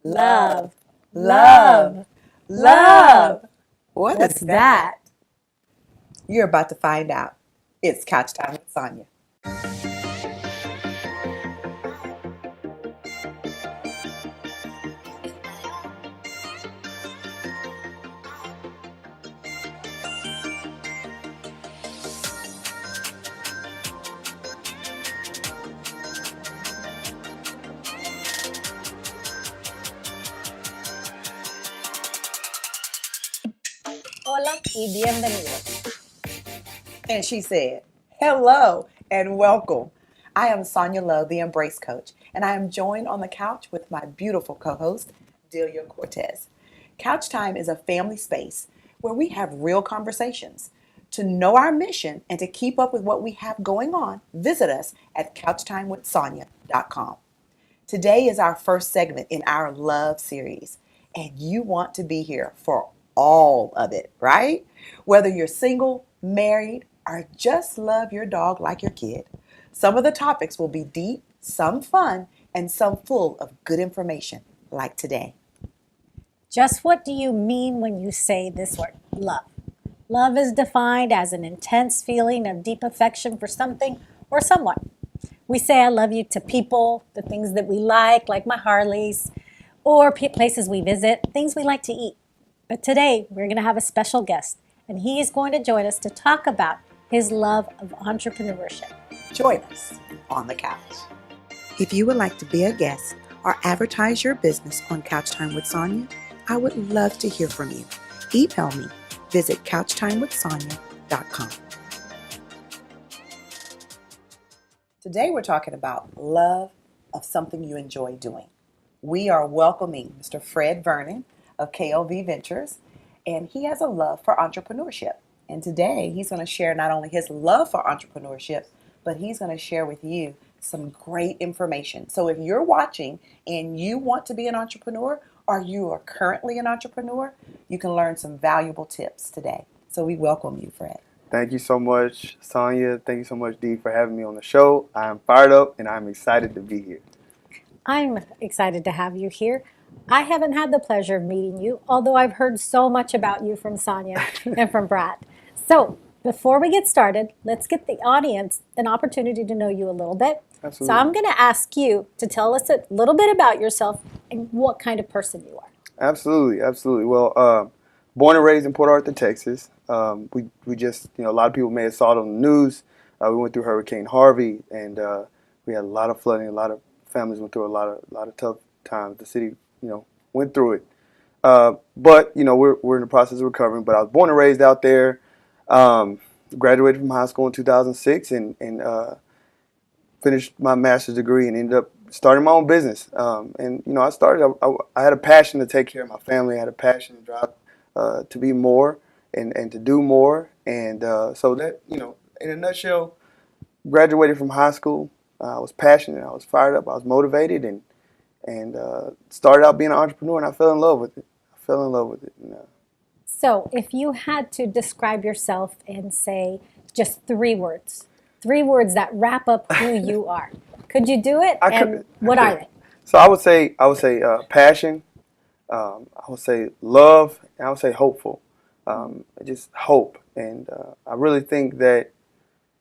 Love, love, love. What's that? You're about to find out. It's Couch Time with Sonja. Hola y bienvenido. And she said, hello and welcome. I am Sonja Lowe, the Embrace Coach, and I am joined on the couch with my beautiful co-host, Delia Cortez. Couch Time is a family space where we have real conversations. To know our mission and to keep up with what we have going on, visit us at couchtimewithsonya.com. Today is our first segment in our love series, and you want to be here for all of it, right? Whether you're single, married, or just love your dog like your kid. Some of the topics will be deep, some fun, and some full of good information, like today. Just what do you mean when you say this word, love? Love is defined as an intense feeling of deep affection for something or someone. We say I love you to people, the things that we like my Harleys, or places we visit, things we like to eat. But today, we're going to have a special guest, and he is going to join us to talk about his love of entrepreneurship. Join us on the couch. If you would like to be a guest or advertise your business on Couch Time with Sonja, I would love to hear from you. Email me. Visit couchtimewithsonya.com. Today we're talking about love of something you enjoy doing. We are welcoming Mr. Fred Vernon of KLV Ventures, and he has a love for entrepreneurship. And today he's going to share not only his love for entrepreneurship, but he's going to share with you some great information. So if you're watching and you want to be an entrepreneur, or you are currently an entrepreneur, you can learn some valuable tips today. So we welcome you, Fred. Thank you so much, Sonja. Thank you so much, Dee, for having me on the show. I'm fired up and I'm excited to be here. I'm excited to have you here. I haven't had the pleasure of meeting you, although I've heard so much about you from Sonja and from Brad. So before we get started, let's get the audience an opportunity to know you a little bit. Absolutely. So I'm going to ask you to tell us a little bit about yourself and what kind of person you are. Absolutely, absolutely. Well, born and raised in Port Arthur, Texas. We just, a lot of people may have saw it on the news. We went through Hurricane Harvey, and we had a lot of flooding. A lot of families went through a lot of tough times. The city, went through it. But we're in the process of recovering. But I was born and raised out there. Graduated from high school in 2006, and finished my master's degree and ended up starting my own business. I had a passion to take care of my family. I had a passion to drive to be more and to do more. And so that, in a nutshell, graduated from high school. I was passionate. I was fired up. I was motivated and started out being an entrepreneur, and I fell in love with it. So if you had to describe yourself and say just three words that wrap up who you are, could you do it? What are they? So I would say passion. I would say love, and I would say hopeful. Just hope, and I really think that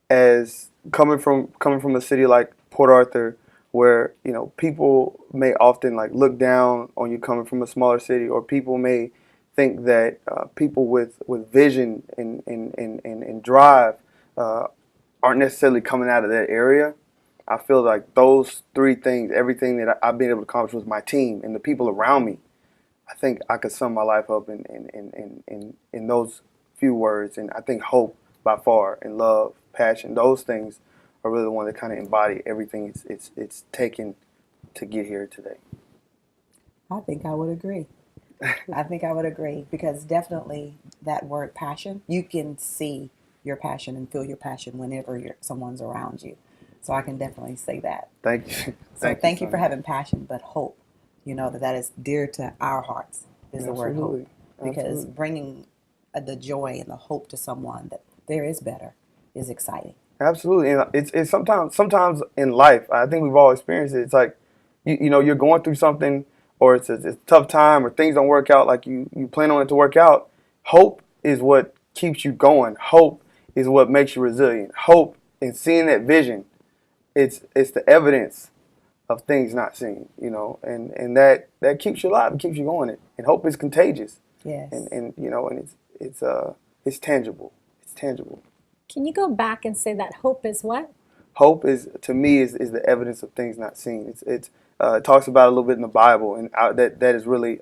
as coming from a city like Port Arthur, where people may often look down on you coming from a smaller city, or people may think that people with vision and drive aren't necessarily coming out of that area. I feel like those three things, everything that I've been able to accomplish with my team and the people around me, I think I could sum my life up in those few words. And I think hope by far, and love, passion, those things are really the ones that kind of embody everything it's taken to get here today. I think I would agree. Because definitely that word passion, you can see your passion and feel your passion whenever someone's around you. So I can definitely say that. Thank you. Thank you for having passion, but hope. That is dear to our hearts is the word hope. Because bringing the joy and the hope to someone that there is better is exciting. Absolutely. And it's sometimes in life, I think we've all experienced it. It's like, you're going through something, or it's a tough time, or things don't work out like you plan on it to work out, hope is what keeps you going. Hope is what makes you resilient. Hope and seeing that vision, it's the evidence of things not seen, and that keeps you alive, it keeps you going. And hope is contagious. Yes. And it's tangible. It's tangible. Can you go back and say that hope is what? Hope is, to me, is the evidence of things not seen. It talks about it a little bit in the Bible, and that is really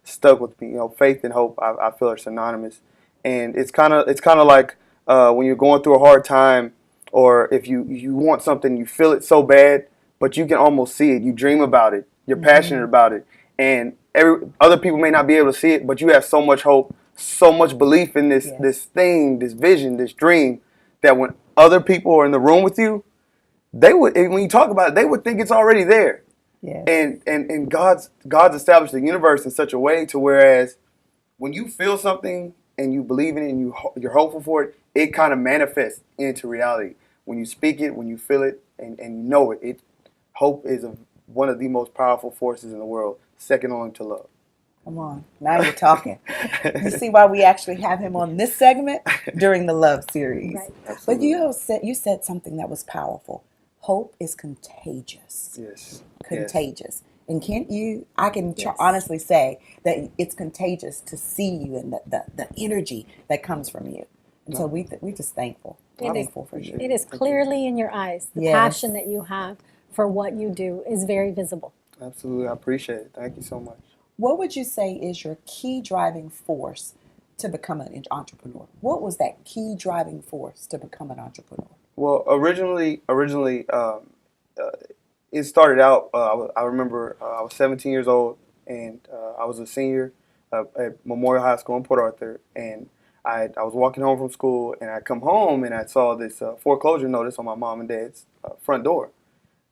stuck with me. Faith and hope, I feel, are synonymous, and it's kind of like when you're going through a hard time, or if you want something, you feel it so bad, but you can almost see it. You dream about it. You're passionate about it, and other people may not be able to see it, but you have so much hope, so much belief in this thing, this vision, this dream, that when other people are in the room with you, when you talk about it, they would think it's already there. Yes. And God's established the universe in such a way to whereas when you feel something and you believe in it and you're hopeful for it, it kind of manifests into reality. When you speak it, when you feel it, and you know it, hope is one of the most powerful forces in the world, second only to love. Come on, now you're talking. You see why we actually have him on this segment during the Love series. Right. But you said something that was powerful. Hope is contagious. Yes. Contagious. And I can honestly say that it's contagious to see you and the energy that comes from you. And so we're just thankful. Thankful for you. It is clearly in your eyes. The passion that you have for what you do is very visible. Absolutely. I appreciate it. Thank you so much. What would you say is your key driving force to become an entrepreneur? What was that key driving force to become an entrepreneur? Well, originally, it started out. I remember I was 17 years old, and I was a senior at Memorial High School in Port Arthur, and I was walking home from school, and I come home and I saw this foreclosure notice on my mom and dad's front door.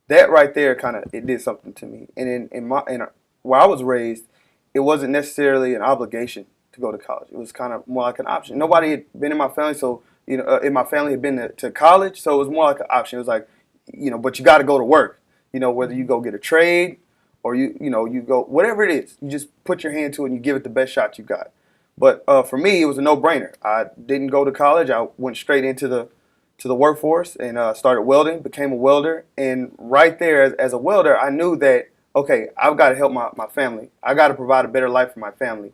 That right there it did something to me. And in where I was raised, it wasn't necessarily an obligation to go to college. It was kind of more like an option. Nobody had been in my family, so in my family had been to college, so it was more like an option. It was like, but you got to go to work. Whether you go get a trade or you go whatever it is, you just put your hand to it and you give it the best shot you got. But for me, it was a no-brainer. I didn't go to college. I went straight into the workforce and started welding. Became a welder, and right there, as a welder, I knew that, okay, I've got to help my family. I got to provide a better life for my family.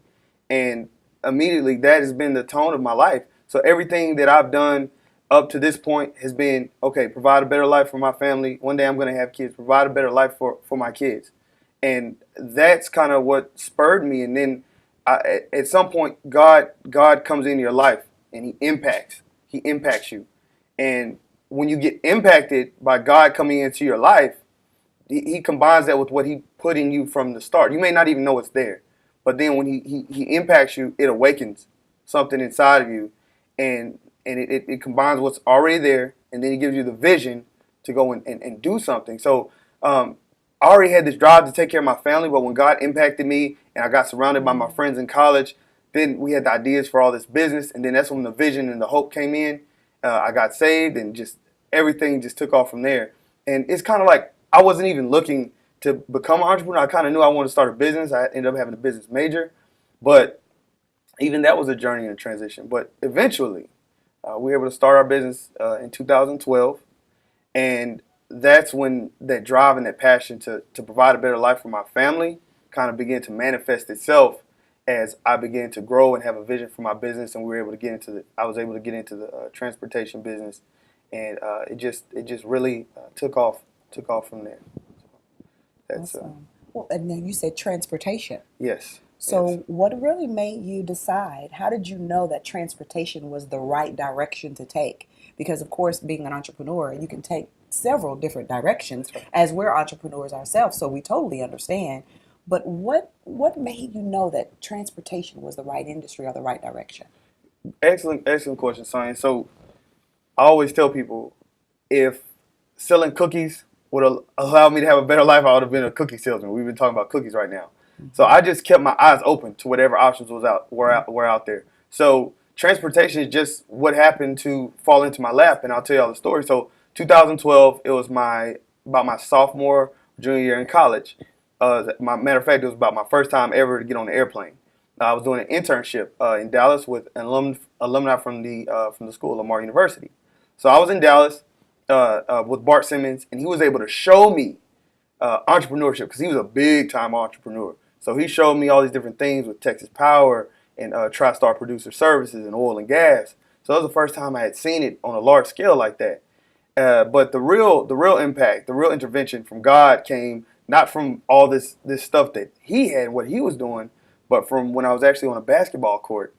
And immediately, that has been the tone of my life. So everything that I've done up to this point has been, okay, provide a better life for my family. One day I'm going to have kids. Provide a better life for my kids. And that's kind of what spurred me. And then at some point, God comes into your life and He impacts you. And when you get impacted by God coming into your life, He combines that with what He put in you from the start. You may not even know it's there, but then when He impacts you, it awakens something inside of you, and it combines what's already there, and then He gives you the vision to go and do something. So I already had this drive to take care of my family, but when God impacted me and I got surrounded by my friends in college, then we had the ideas for all this business, and then that's when the vision and the hope came in. I got saved, and just everything just took off from there. And it's kind of like I wasn't even looking to become an entrepreneur. I kind of knew I wanted to start a business. I ended up having a business major, but even that was a journey and a transition. But eventually, we were able to start our business in 2012, and that's when that drive and that passion to provide a better life for my family kind of began to manifest itself as I began to grow and have a vision for my business, and I was able to get into the transportation business, and it just really took off from there. That's awesome. Well, and then you said transportation. Yes. So what really made you decide? How did you know that transportation was the right direction to take? Because, of course, being an entrepreneur, you can take several different directions, as we're entrepreneurs ourselves, so we totally understand. But what made you know that transportation was the right industry or the right direction? Excellent question, Sonja. So I always tell people, if selling cookies would allow me to have a better life, I would have been a cookie salesman. We've been talking about cookies right now. Mm-hmm. So I just kept my eyes open to whatever options were out there. So transportation is just what happened to fall into my lap, and I'll tell you all the story. So 2012, it was about my sophomore, junior year in college, Matter of fact, it was about my first time ever to get on the airplane. I was doing an internship in Dallas with an alumni from the school, Lamar University. So I was in Dallas with Bart Simmons, and he was able to show me entrepreneurship because he was a big time entrepreneur. So he showed me all these different things with Texas Power and TriStar Producer Services and oil and gas. So that was the first time I had seen it on a large scale like that. But the real impact, the real intervention from God came not from all this stuff that he had, what he was doing, but from when I was actually on a basketball court.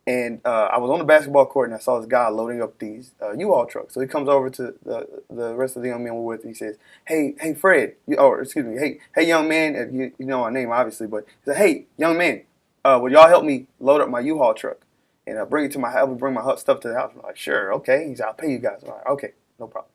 And I was on the basketball court and I saw this guy loading up these U-Haul trucks. So he comes over to the rest of the young men we're with and he says, hey Fred, hey young man, you know my name obviously, but he said, hey young man, will y'all help me load up my U-Haul truck and bring it to my house, bring my stuff to the house? I'm like, sure, okay. He said, I'll pay you guys. I'm like, okay, no problem.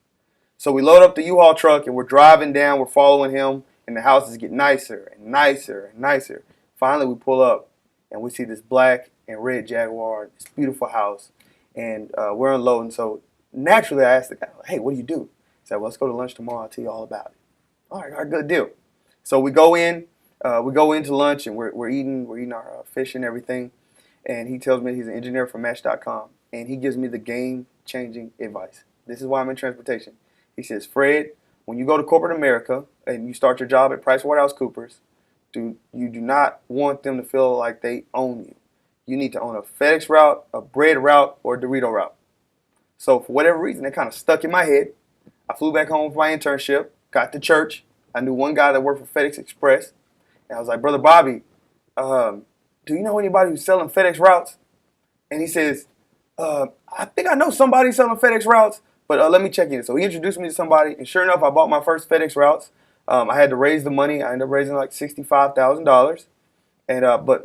So we load up the U-Haul truck and we're driving down, we're following him, and the houses get nicer and nicer and nicer. Finally we pull up and we see this black and red Jaguar, this beautiful house, and we're unloading. So naturally, I asked the guy, "Hey, what do you do?" He said, "Well, let's go to lunch tomorrow. I'll tell you all about it." All right, good deal. So we go into lunch, and we're eating our fish and everything. And he tells me he's an engineer from Match.com, and he gives me the game-changing advice. This is why I'm in transportation. He says, "Fred, when you go to corporate America and you start your job at PricewaterhouseCoopers, you do not want them to feel like they own you. You need to own a FedEx route, a bread route, or a Dorito route." So for whatever reason, that kind of stuck in my head. I flew back home for my internship, got to church. I knew one guy that worked for FedEx Express. And I was like, "Brother Bobby, do you know anybody who's selling FedEx routes?" And he says, "I think I know somebody selling FedEx routes, but let me check in." So he introduced me to somebody, and sure enough, I bought my first FedEx routes. I had to raise the money. I ended up raising like $65,000. And but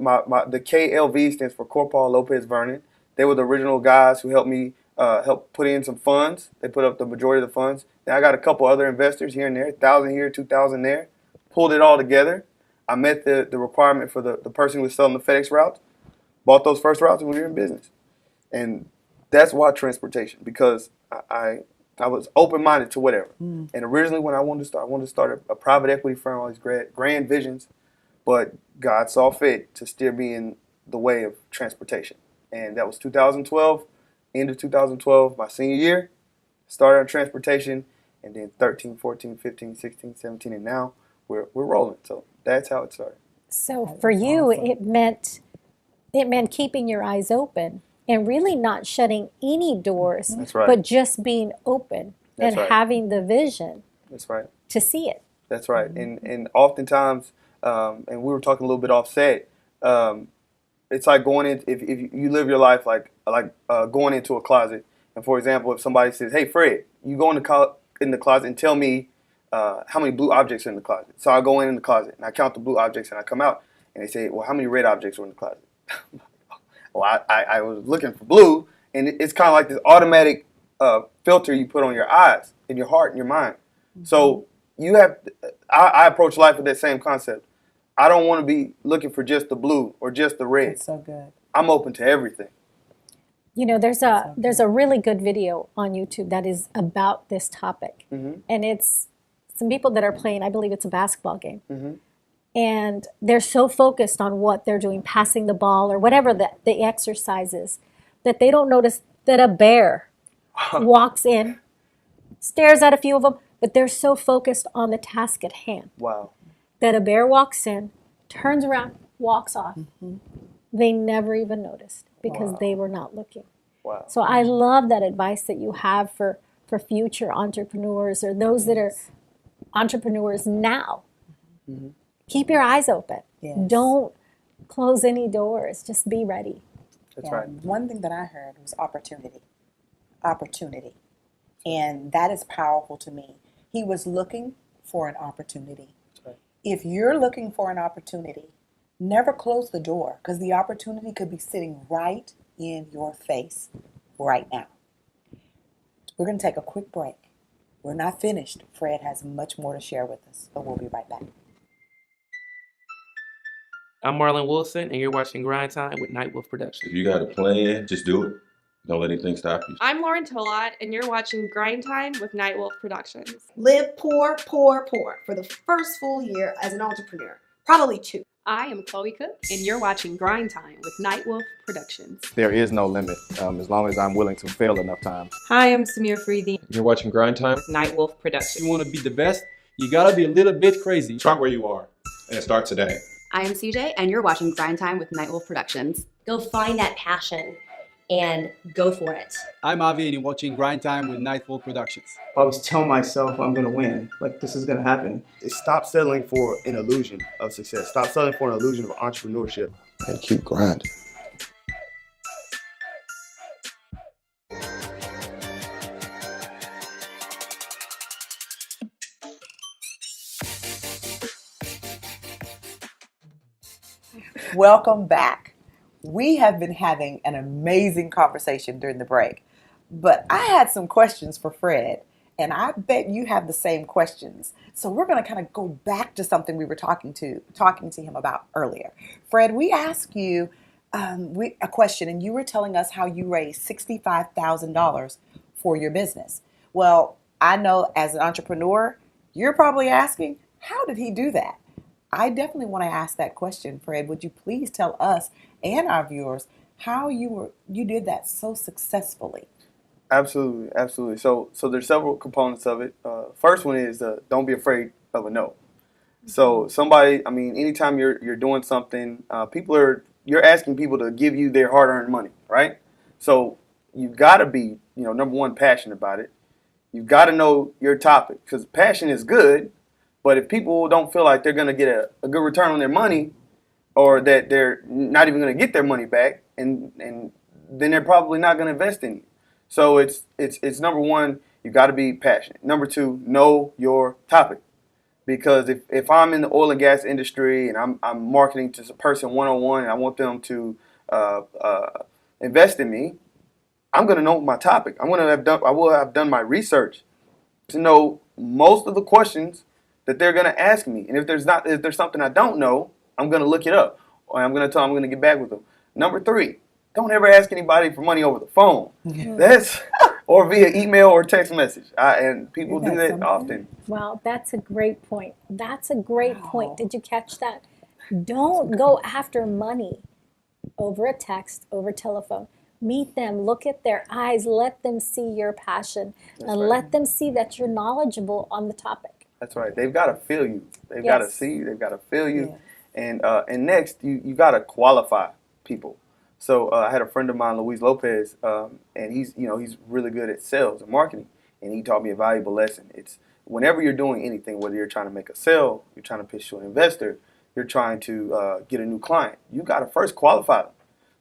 the KLV stands for Corporal Lopez Vernon. They were the original guys who helped me help put in some funds. They put up the majority of the funds. Then I got a couple other investors here and there, 1,000 here, 2,000 there. Pulled it all together. I met the requirement for the person who was selling the FedEx routes. Bought those first routes, and we were in business. And that's why transportation, because I was open-minded to whatever. And originally when I wanted to start a private equity firm, all these grand visions. But God saw fit to steer me in the way of transportation. And that was 2012, end of 2012, my senior year. Started on transportation, and then 13, 14, 15, 16, 17, and now we're rolling. So that's how it started. So for you, it meant keeping your eyes open and really not shutting any doors, That's right. but just being open That's and right. having the vision That's right. to see it. That's right. And oftentimes, and we were talking a little bit offset, it's like going in, if you live your life like going into a closet. And for example, if somebody says, "Hey, Fred, you go in the closet and tell me how many blue objects are in the closet." So I go in the closet and I count the blue objects and I come out and they say, "Well, how many red objects are in the closet?" Well, I was looking for blue, and it's kind of like this automatic filter you put on your eyes and your heart and your mind. So you have, I approach life with that same concept. I don't want to be looking for just the blue or just the red. It's so good. I'm open to everything. You know, there's a really good video on YouTube that is about this topic, and it's some people that are playing. I believe it's a basketball game, and they're so focused on what they're doing, passing the ball or whatever the exercise is, that they don't notice that a bear walks in, stares at a few of them, but they're so focused on the task at hand. Wow. That a bear walks in, turns around, walks off. They never even noticed because they were not looking. Wow. So I love that advice that you have for future entrepreneurs or those that are entrepreneurs now. Keep your eyes open. Yes. Don't close any doors. Just be ready. That's right. One thing that I heard was opportunity. Opportunity. And that is powerful to me. He was looking for an opportunity. That's right. If you're looking for an opportunity, never close the door, because the opportunity could be sitting right in your face right now. We're going to take a quick break. We're not finished. Fred has much more to share with us, but we'll be right back. I'm Marlon Wilson, and you're watching Grind Time with Night Wolf Productions. If you got a plan, just do it. Don't let anything stop you. I'm Lauren Tolott, and you're watching Grind Time with Nightwolf Productions. Live poor, poor, poor for the first full year as an entrepreneur. Probably 2. I am Chloe Cook, and you're watching Grind Time with Nightwolf Productions. There is no limit as long as I'm willing to fail enough times. Hi, I'm Samir Freedy. You're watching Grind Time with Nightwolf Productions. You want to be the best, you gotta be a little bit crazy. Start where you are, and start today. I am CJ, and you're watching Grind Time with Nightwolf Productions. Go find that passion and go for it. I'm Avi, and you're watching Grind Time with Nightwolf Productions. I always tell myself I'm gonna win. Like, this is gonna happen. Stop settling for an illusion of success. Stop settling for an illusion of entrepreneurship. And keep grinding. Welcome back. We have been having an amazing conversation during the break, but I had some questions for Fred, and I bet you have the same questions. So we're going to kind of go back to something we were talking to him about earlier. Fred, we asked you a question, and you were telling us how you raised $65,000 for your business. Well, I know as an entrepreneur, you're probably asking, how did he do that? I definitely want to ask that question, Fred. Would you please tell us and our viewers how you did that so successfully? Absolutely, absolutely. So there's several components of it. First one is don't be afraid of a no. So anytime you're doing something, you're asking people to give you their hard-earned money, right? So you got to be, number one, passionate about it. You got to know your topic, because passion is good. But if people don't feel like they're going to get a good return on their money, or that they're not even going to get their money back, and then they're probably not going to invest in you. So it's number one, you got to be passionate. Number two, know your topic. Because if I'm in the oil and gas industry and I'm marketing to a person one-on-one and I want them to invest in me, I'm going to know my topic. I will have done my research to know most of the questions that they're going to ask me. And if there's something I don't know, I'm going to look it up, or I'm going to tell them I'm going to get back with them. Number three, don't ever ask anybody for money over the phone. Or via email or text message. And people do that often. Well, that's a great point. Point. Did you catch that? Don't go after money over a text, over telephone. Meet them, look at their eyes, let them see your passion, let them see that you're knowledgeable on the topic. That's right. They've got to feel you. They've got to see you. They've got to feel you. Yes. And next, you got to qualify people. So I had a friend of mine, Luis Lopez, and he's really good at sales and marketing. And he taught me a valuable lesson. It's whenever you're doing anything, whether you're trying to make a sale, you're trying to pitch to an investor, you're trying to get a new client, you got to first qualify them.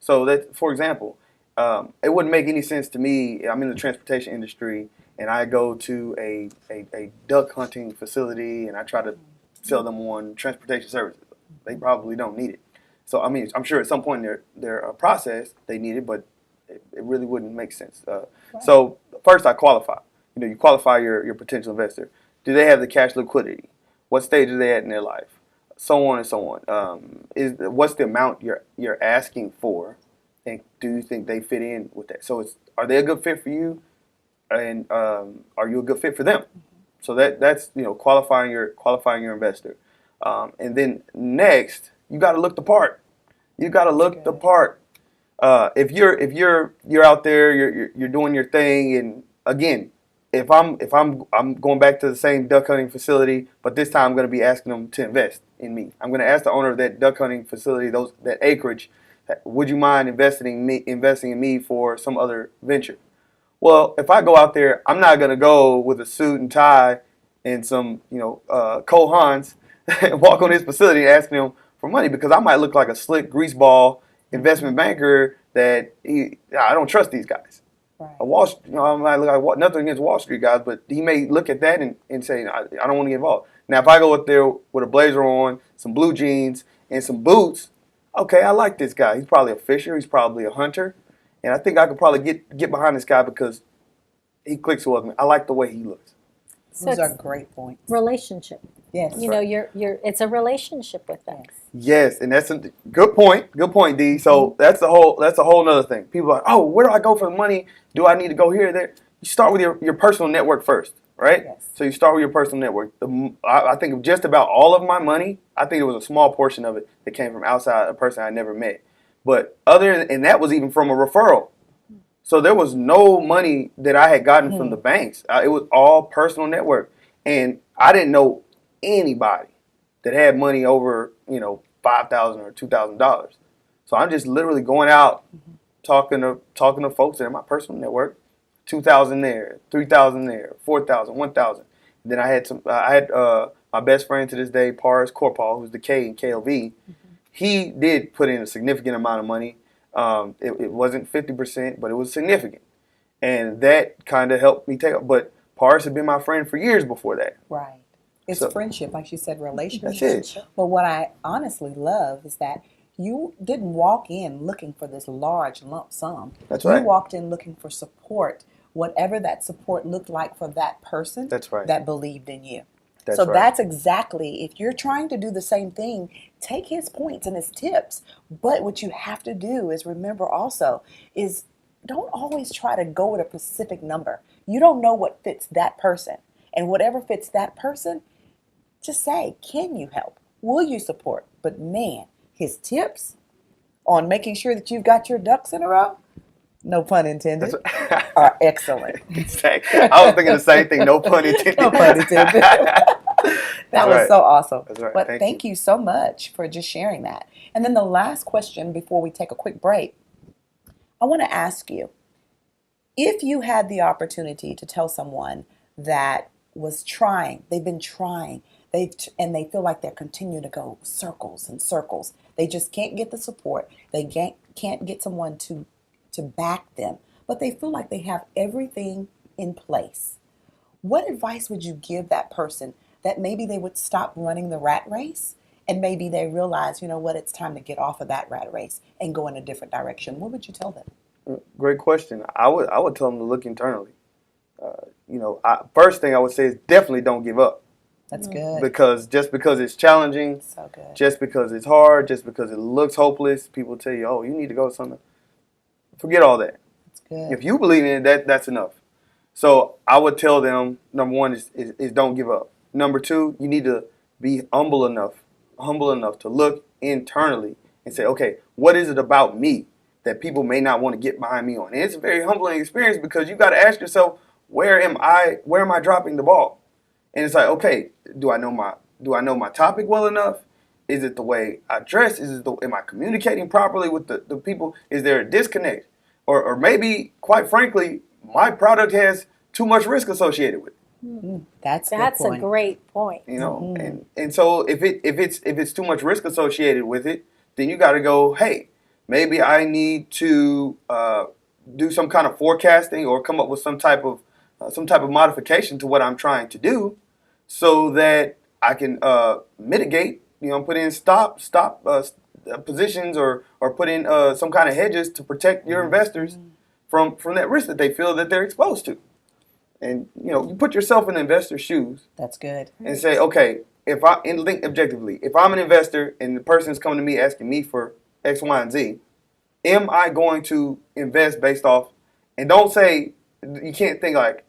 So that, for example, it wouldn't make any sense to me. I'm in the transportation industry, and I go to a duck hunting facility and I try to sell them on transportation services. They probably don't need it. So, I'm sure at some point in their process they need it, but it really wouldn't make sense. Right. So first I qualify. You qualify your potential investor. Do they have the cash liquidity? What stage are they at in their life? So on and so on. What's the amount you're asking for? And do you think they fit in with that? So are they a good fit for you? And are you a good fit for them? So that's qualifying your investor. And then next, you got to look the part. You got to look the part. If you're out there, you're doing your thing, and again, if I'm going back to the same duck hunting facility, but this time I'm going to be asking them to invest in me. I'm going to ask the owner of that duck hunting facility, that acreage, would you mind investing in me for some other venture? Well, if I go out there, I'm not going to go with a suit and tie and some, Cole Hans and walk on his facility and ask him for money, because I might look like a slick greaseball investment banker that I don't trust these guys. Right. I might look like nothing against Wall Street guys, but he may look at that and say, I don't want to get involved. Now, if I go up there with a blazer on, some blue jeans, and some boots, okay, I like this guy. He's probably a fisher. He's probably a hunter. And I think I could probably get behind this guy because he clicks with me. I like the way he looks. So Those are it's great points. relationship. Yes. You know, it's a relationship with them. Yes, and that's a good point. Good point, D. So that's a whole nother thing. People are like, oh, where do I go for the money? Do I need to go here or there? You start with your personal network first, right? Yes. So you start with your personal network. I think of just about all of my money, I think it was a small portion of it that came from outside a person I never met. But and that was even from a referral. So there was no money that I had gotten from the banks. It was all personal network. And I didn't know anybody that had money over, $5,000 or $2,000. So I'm just literally going out, talking to folks that are in my personal network, 2,000 there, 3,000 there, 4,000, 1,000. Then I had my best friend to this day, Paris Corpal, who's the K in KLV. He did put in a significant amount of money. It wasn't 50%, but it was significant. And that kind of helped me take up. But Paris had been my friend for years before that. Right. It's friendship, like you said, relationship. That's it. But what I honestly love is that you didn't walk in looking for this large lump sum. That's right. You walked in looking for support, whatever that support looked like for that person. That's right. That believed in you. That's right. That's exactly, if you're trying to do the same thing, take his points and his tips. But what you have to do is remember also is don't always try to go with a specific number. You don't know what fits that person. And whatever fits that person, just say, can you help? Will you support? But man, his tips on making sure that you've got your ducks in a row, no pun intended, are excellent. I was thinking the same thing, no pun intended. No pun intended. That was so awesome. That's right. But thank you so much for just sharing that. And then the last question before we take a quick break, I want to ask you, if you had the opportunity to tell someone that was trying, they've been trying, and they feel like they're continuing to go circles and circles. They just can't get the support. They can't get someone to back them, but they feel like they have everything in place. What advice would you give that person that maybe they would stop running the rat race and maybe they realize, you know what, it's time to get off of that rat race and go in a different direction? What would you tell them? Great question. I would tell them to look internally. First thing I would say is definitely don't give up. That's good. Because just because it's challenging, so good. Just because it's hard, just because it looks hopeless, people tell you, oh, you need to go to something. Forget all that. That's good. If you believe in it, that's enough. So I would tell them, number one is don't give up. Number two, you need to be humble enough to look internally and say, okay, what is it about me that people may not want to get behind me on? And it's a very humbling experience because you got to ask yourself, where am I dropping the ball? And it's like, okay, do I know my topic well enough? Is it the way I dress? Am I communicating properly with the people? Is there a disconnect? Or maybe, quite frankly, my product has too much risk associated with it. That's a great point. And so if it's too much risk associated with it, then you got to go, hey, maybe I need to do some kind of forecasting or come up with some type of modification to what I'm trying to do, so that I can mitigate. Put in stop positions or put in some kind of hedges to protect your investors from that risk that they feel that they're exposed to. And you put yourself in the investor's shoes. That's good. And say, okay, and think objectively, if I'm an investor and the person's coming to me asking me for X, Y, and Z, am I going to invest based off? And don't say, you can't think like,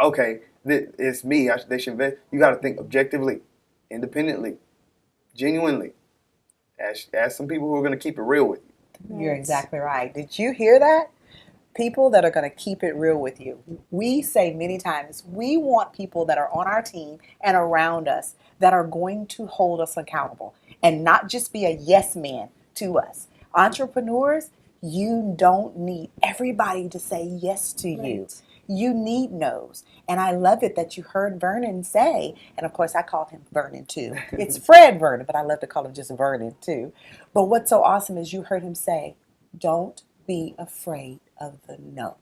okay, it's me, they should invest. You got to think objectively, independently, genuinely. Ask some people who are going to keep it real with you. You're exactly right. Did you hear that? People that are going to keep it real with you. We say many times, we want people that are on our team and around us that are going to hold us accountable and not just be a yes man to us. Entrepreneurs, you don't need everybody to say yes to you. You need no's. And I love it that you heard Vernon say, and of course I call him Vernon too. It's Fred Vernon, but I love to call him just Vernon too. But what's so awesome is you heard him say, don't be afraid of the no.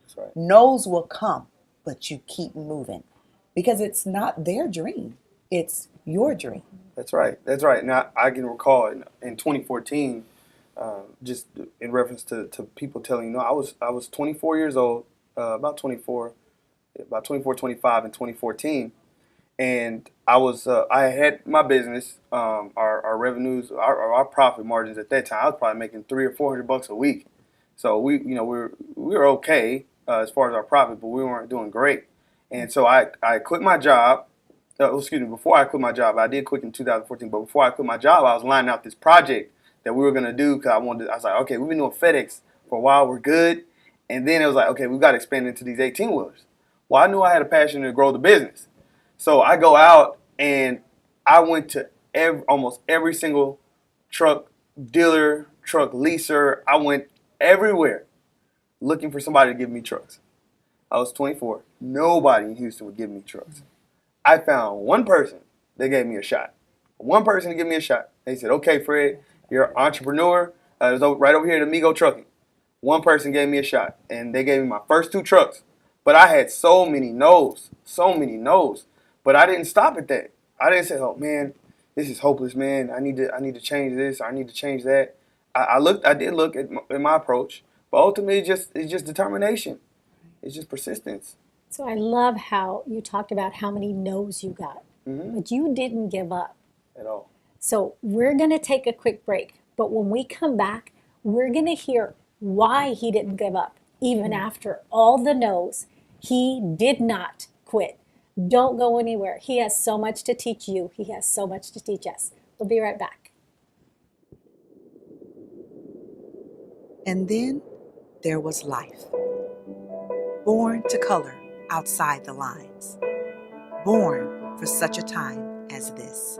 That's right. No's will come, but you keep moving because it's not their dream. It's your dream. That's right. That's right. Now I can recall in 2014, just in reference to people telling, I was 24 years old, about 24, about 24, 25 in 2014. And I had my business, our revenues, our profit margins at that time, I was probably making $300 or $400 a week. So we were okay as far as our profit, but we weren't doing great. And so I quit my job. Before I quit my job, I did quit in 2014. But before I quit my job, I was lining out this project that we were gonna do because I was like, okay, we've been doing FedEx for a while, we're good. And then it was like, okay, we've got to expand into these 18-wheelers. Well, I knew I had a passion to grow the business. So I go out and I went to almost every single truck dealer, truck leaser. I went everywhere looking for somebody to give me trucks. I was 24. Nobody in Houston would give me trucks. I found one person that gave me a shot. One person to give me a shot. They said, okay, Fred, you're an entrepreneur. It was right over here at Amigo Trucking. One person gave me a shot, and they gave me my first 2 trucks. But I had so many no's. But I didn't stop at that. I didn't say, oh, man, this is hopeless, man. I need to change this. I need to change that. I did look at my approach, but ultimately it's just determination. It's just persistence. So I love how you talked about how many no's you got, but you didn't give up. At all. So we're going to take a quick break, but when we come back, we're going to hear why he didn't give up. Even after all the no's, he did not quit. Don't go anywhere. He has so much to teach you. He has so much to teach us. We'll be right back. And then there was life. Born to color outside the lines. Born for such a time as this.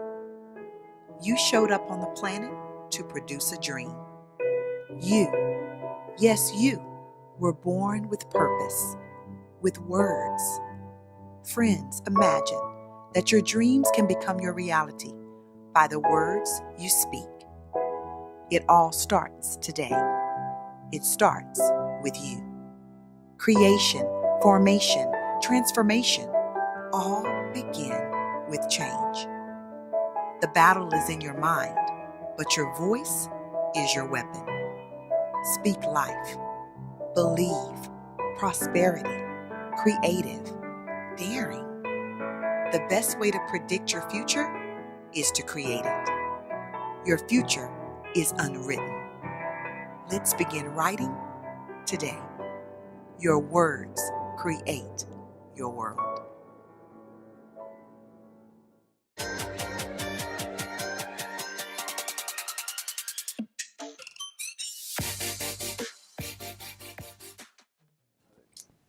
You showed up on the planet to produce a dream. You, yes, you, were born with purpose, with words. Friends, imagine that your dreams can become your reality by the words you speak. It all starts today. It starts with you. Creation, formation, transformation, all begin with change. The battle is in your mind, but your voice is your weapon. Speak life, believe, prosperity, creative, daring. The best way to predict your future is to create it. Your future is unwritten. Let's begin writing today. Your words create your world.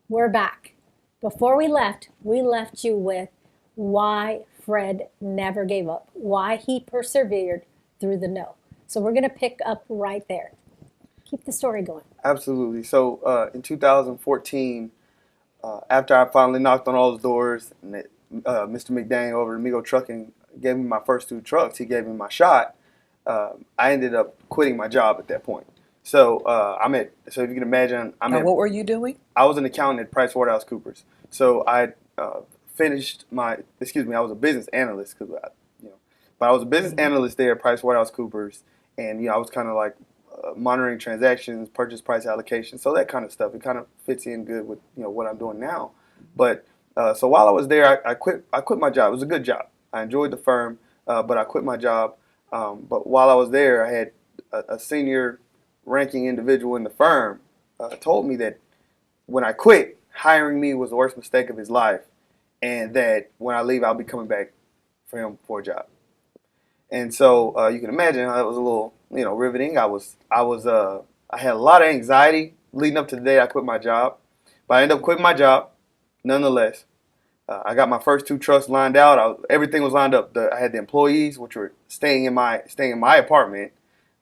We're back. Before we left you with why Fred never gave up, why he persevered through the no. So we're going to pick up right there. Keep the story going. Absolutely. So in 2014, after I finally knocked on all those doors, and Mr. McDaniel over at Amigo Trucking gave me my first 2 trucks, he gave me my shot, I ended up quitting my job at that point. So so if you can imagine, What were you doing? I was an accountant at PricewaterhouseCoopers. So I finished I was a business analyst, but I was a business analyst there at PricewaterhouseCoopers, and I was kind of like monitoring transactions, purchase price allocation, so that kind of stuff. It kind of fits in good with what I'm doing now. But so while I was there, I quit my job. It was a good job. I enjoyed the firm, but I quit my job. But while I was there, I had a senior ranking individual in the firm told me that when I quit, hiring me was the worst mistake of his life, and that when I leave, I'll be coming back for him for a job. And so you can imagine how that was a little, riveting. I had a lot of anxiety leading up to the day I quit my job, but I ended up quitting my job nonetheless. I got my first 2 trucks lined out. Everything was lined up. I had the employees, which were staying in my apartment.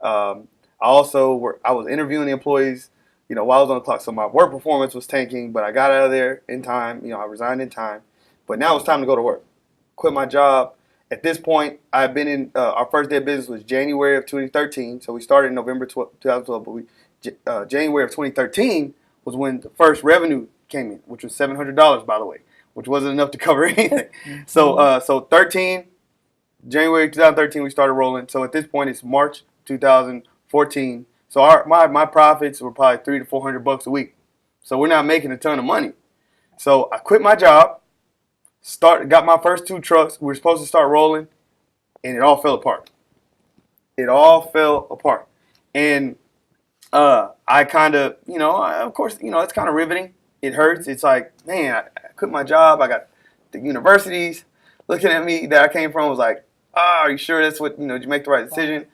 I was interviewing the employees, while I was on the clock. So my work performance was tanking, but I got out of there in time. I resigned in time. But now it's time to go to work. Quit my job. At this point, I've been in, our first day of business was January of 2013. So we started in November 2012, but January of 2013 was when the first revenue came in, which was $700, by the way, which wasn't enough to cover anything. So 13, January 2013, we started rolling. So at this point, it's March 2014. So my profits were probably $300 to $400 a week. So we're not making a ton of money. So I quit my job, got my first 2 trucks. We were supposed to start rolling, and it all fell apart. It all fell apart. And I kind of, of course, it's kind of riveting. It hurts. It's like, man, I quit my job. I got the universities looking at me that I came from was like, are you sure that's what, did you make the right decision?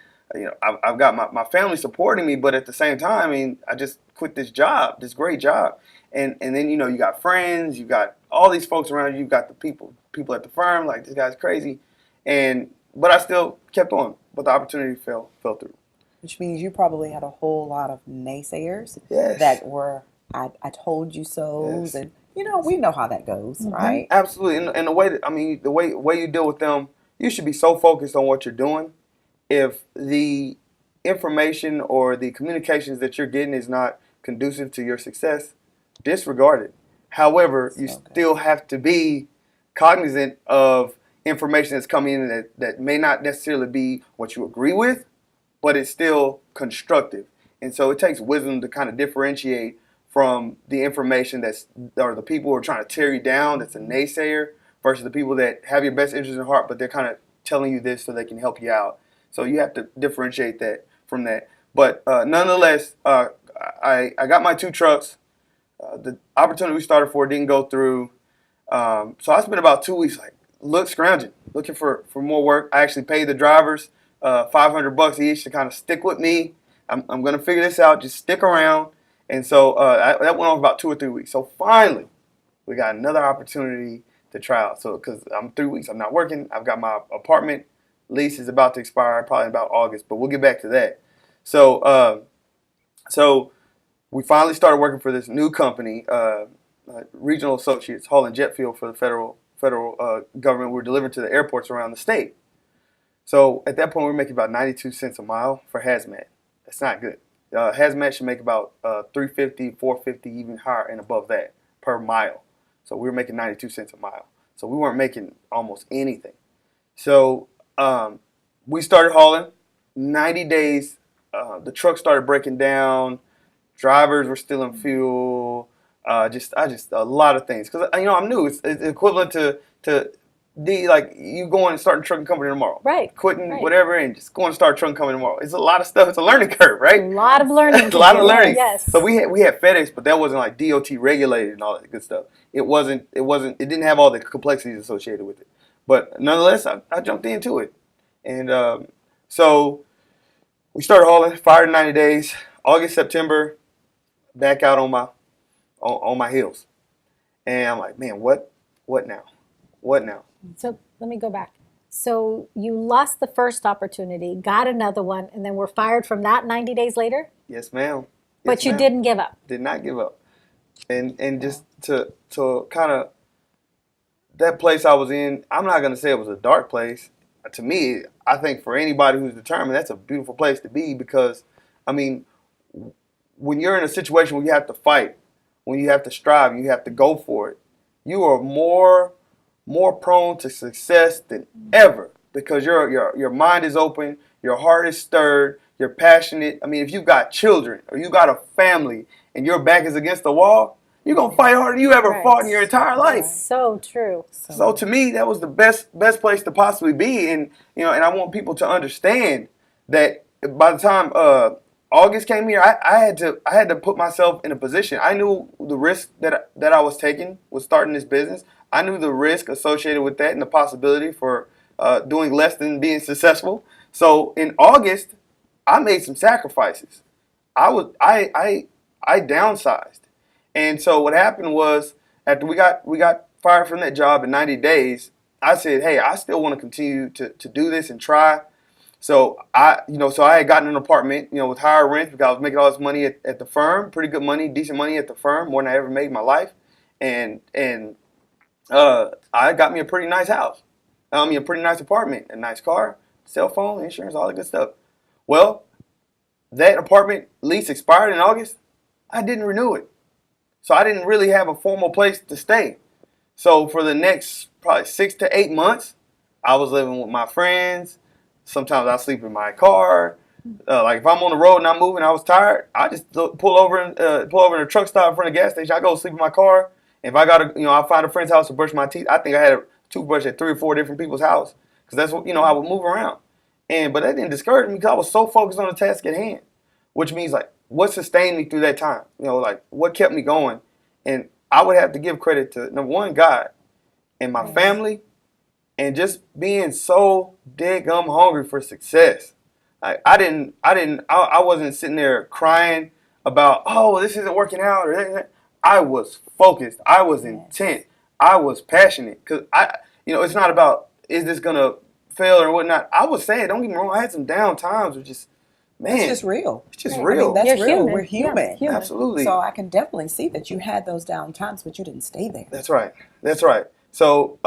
I've got my family supporting me, but at the same time, I mean, I just quit this job, this great job. And then, you got friends, you got all these folks around you, got the people at the firm, like, this guy's crazy. But I still kept on, but the opportunity fell through. Which means you probably had a whole lot of naysayers Yes. that were, I told you so, Yes. and we know how that goes, right? Absolutely. And the way you deal with them, you should be so focused on what you're doing. If the information or the communications that you're getting is not conducive to your success, disregard it. However, you still have to be cognizant of information that's coming in that may not necessarily be what you agree with, but it's still constructive. And so it takes wisdom to kind of differentiate from the information or the people who are trying to tear you down, that's a naysayer, versus the people that have your best interest in heart, but they're kind of telling you this so they can help you out. So you have to differentiate that from that. But nonetheless, I got my 2 trucks. The opportunity we started for didn't go through. So I spent about 2 weeks scrounging, looking for more work. I actually paid the drivers $500 each to kind of stick with me. I'm going to figure this out. Just stick around. And so that went on for about 2 or 3 weeks. So finally, we got another opportunity to try out. So because I'm 3 weeks, I'm not working. I've got my apartment lease is about to expire, probably about August. But we'll get back to that. So we finally started working for this new company, Regional Associates, hauling jet fuel for the federal government. We're delivering to the airports around the state. So at that point, we were making about 92 cents a mile for hazmat. That's not good. Hazmat should make about $3.50, $4.50, even higher and above that per mile. So we were making 92 cents a mile. So we weren't making almost anything. So we started hauling. 90 days, the truck started breaking down. Drivers were stealing fuel. Just a lot of things. Because I'm new. It's equivalent to you going and starting a trucking company tomorrow. Right. Quitting right. whatever and just going to start a trucking company tomorrow. It's a lot of stuff. It's a learning curve, right? A lot of learning. A lot of learning. Yes. So we had FedEx, but that wasn't like DOT regulated and all that good stuff. It didn't have all the complexities associated with it. But nonetheless, I jumped into it. And so we started hauling, fired in 90 days. August, September, back out on my heels. And I'm like, man, what now? What now? So let me go back. So you lost the first opportunity, got another one, and then were fired from that 90 days later? Yes, ma'am. But you didn't give up. Did not give up. And just to kind of, that place I was in, I'm not going to say it was a dark place. To me, I think for anybody who's determined, that's a beautiful place to be because, I mean, when you're in a situation where you have to fight, when you have to strive, you have to go for it, you are more prone to success than ever because your mind is open, your heart is stirred, you're passionate. I mean, if you've got children or you got a family and your back is against the wall, you're going to fight harder than you ever fought in your entire life. That's so true. So to me, that was the best place to possibly be. And, and I want people to understand that by the time August came here, I had to put myself in a position. I knew the risk that I was taking with starting this business. I knew the risk associated with that and the possibility for doing less than being successful. So in August, I made some sacrifices. I downsized. And so what happened was after we got fired from that job in 90 days, I said, hey, I still want to continue to do this and try. So I had gotten an apartment, with higher rent because I was making all this money at the firm, pretty good money, decent money at the firm, more than I ever made in my life. And I got me a pretty nice house. A pretty nice apartment, a nice car, cell phone, insurance, all that good stuff. Well, that apartment lease expired in August. I didn't renew it. So I didn't really have a formal place to stay. So for the next probably 6 to 8 months, I was living with my friends. Sometimes I sleep in my car. Like if I'm on the road and I'm moving, I was tired, I just pull over in a truck stop in front of the gas station. I go sleep in my car If I got I find a friend's house to brush my teeth, I think I had a toothbrush at 3 or 4 different people's house because that's what, I would move around. But that didn't discourage me because I was so focused on the task at hand, which means like what sustained me through that time, like what kept me going. And I would have to give credit to number one, God and my family, and just being so dead-gum hungry for success. Like I wasn't sitting there crying about, oh, this isn't working out, or I was focused. I was intent. I was passionate because it's not about is this gonna fail or whatnot. I was saying, don't get me wrong, I had some down times of just, man, it's just real. It's just real. That's You're real. human. We're human. Yeah, human. Absolutely. So I can definitely see that you had those down times, but you didn't stay there. That's right. So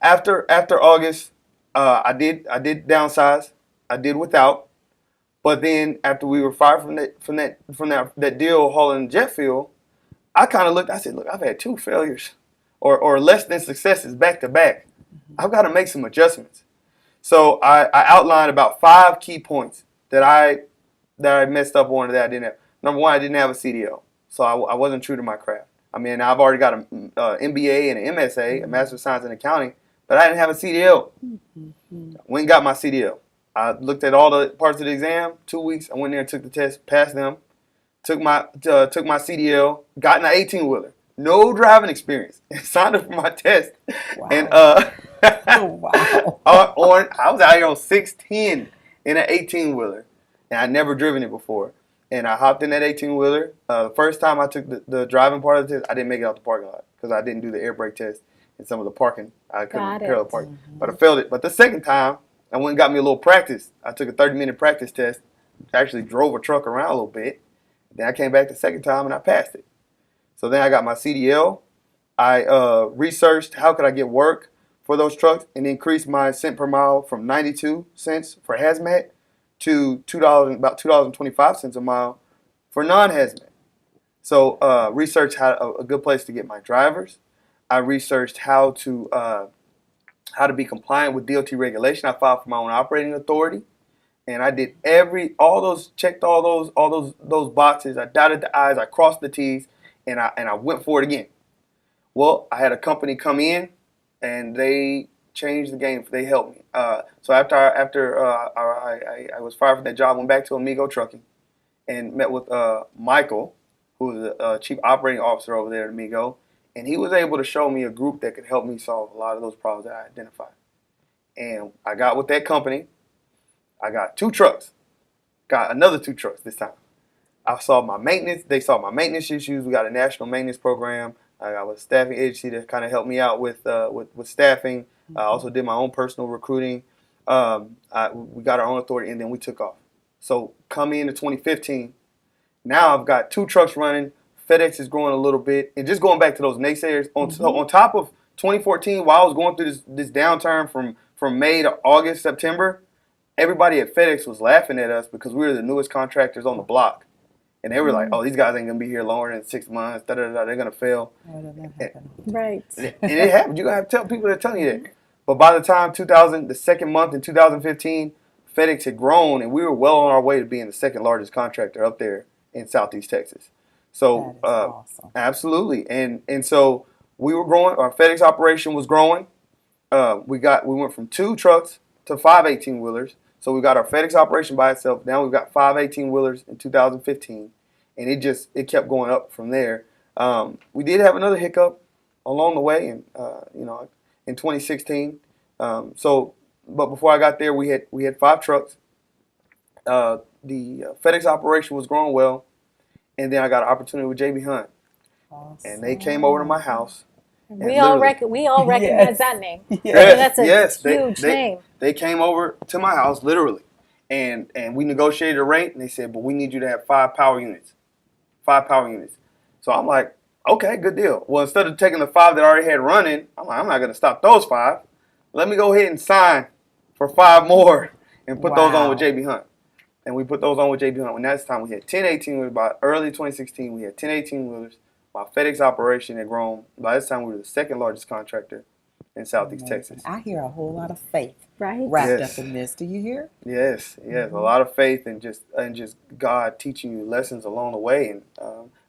after August, I did downsize. I did without. But then after we were fired from that deal hauling jet fuel, I kind of looked. I said, look, I've had 2 failures, or less than successes back to back. I've got to make some adjustments. So I outlined about 5 key points that I messed up on that I didn't have. Number one, I didn't have a CDO, so I wasn't true to my craft. I mean, I've already got an MBA and an MSA, a Master of Science in Accounting, but I didn't have a CDO. Went and got my CDO. I looked at all the parts of the exam. 2 weeks, I went there and took the test, passed them. Took my CDL, got in an 18-wheeler. No driving experience. Signed up for my test. Wow. And wow. I was out here on 610 in an 18-wheeler. And I'd never driven it before. And I hopped in that 18-wheeler. The first time I took the driving part of the test, I didn't make it out the parking lot because I didn't do the air brake test and some of the parking. I couldn't parallel park. But I failed it. But the second time, I went and got me a little practice. I took a 30-minute practice test. Actually drove a truck around a little bit. Then I came back the second time and I passed it. So then I got my CDL. I researched how could I get work for those trucks and increased my cent per mile from 92 cents for hazmat to about $2.25 a mile for non-hazmat. So researched a good place to get my drivers. I researched how to be compliant with DOT regulation. I filed for my own operating authority. And I did checked all those boxes. I dotted the I's, I crossed the T's, and I went for it again. Well, I had a company come in, and they changed the game. They helped me. So after I was fired from that job, I went back to Amigo Trucking, and met with Michael, who was the chief operating officer over there at Amigo, and he was able to show me a group that could help me solve a lot of those problems that I identified. And I got with that company. I got 2 trucks. Got another 2 trucks this time. I saw my maintenance. They saw my maintenance issues. We got a national maintenance program. I got a staffing agency that kind of helped me out with staffing. I also did my own personal recruiting. We got our own authority, and then we took off. So coming into 2015, now I've got 2 trucks running. FedEx is growing a little bit. And just going back to those naysayers, on top of 2014, while I was going through this downturn from May to August, September, everybody at FedEx was laughing at us because we were the newest contractors on the block. And they were like, oh, these guys ain't going to be here longer than 6 months. They're going to fail. Right. And it happened. You're going to have to tell people that tell you that. But by the time the second month in 2015, FedEx had grown, and we were well on our way to being the second largest contractor up there in Southeast Texas. So awesome. Absolutely. And so we were growing. Our FedEx operation was growing. We went from 2 trucks to 5 18-wheelers. So we got our FedEx operation by itself. Now we've got 5 18-wheelers in 2015, and it kept going up from there. We did have another hiccup along the way, in 2016. But before I got there, we had 5 trucks. The FedEx operation was growing well, and then I got an opportunity with JB Hunt, and they came over to my house. We all recognize that name. Yes, that's a huge name. They came over to my house, literally, and we negotiated a rate, and they said, but we need you to have 5 power units. 5 power units. So I'm like, okay, good deal. Well, instead of taking the 5 that I already had running, I'm like, I'm not going to stop those 5. Let me go ahead and sign for 5 more and put those on with JB Hunt. And we put those on with JB Hunt. When that's time, we had 10 18-wheelers. By early 2016, we had 10 18-wheelers. My FedEx operation had grown. By this time, we were the second largest contractor in Southeast Texas. I hear a whole lot of faith wrapped up in this. Do you hear? Yes, a lot of faith and just God teaching you lessons along the way. And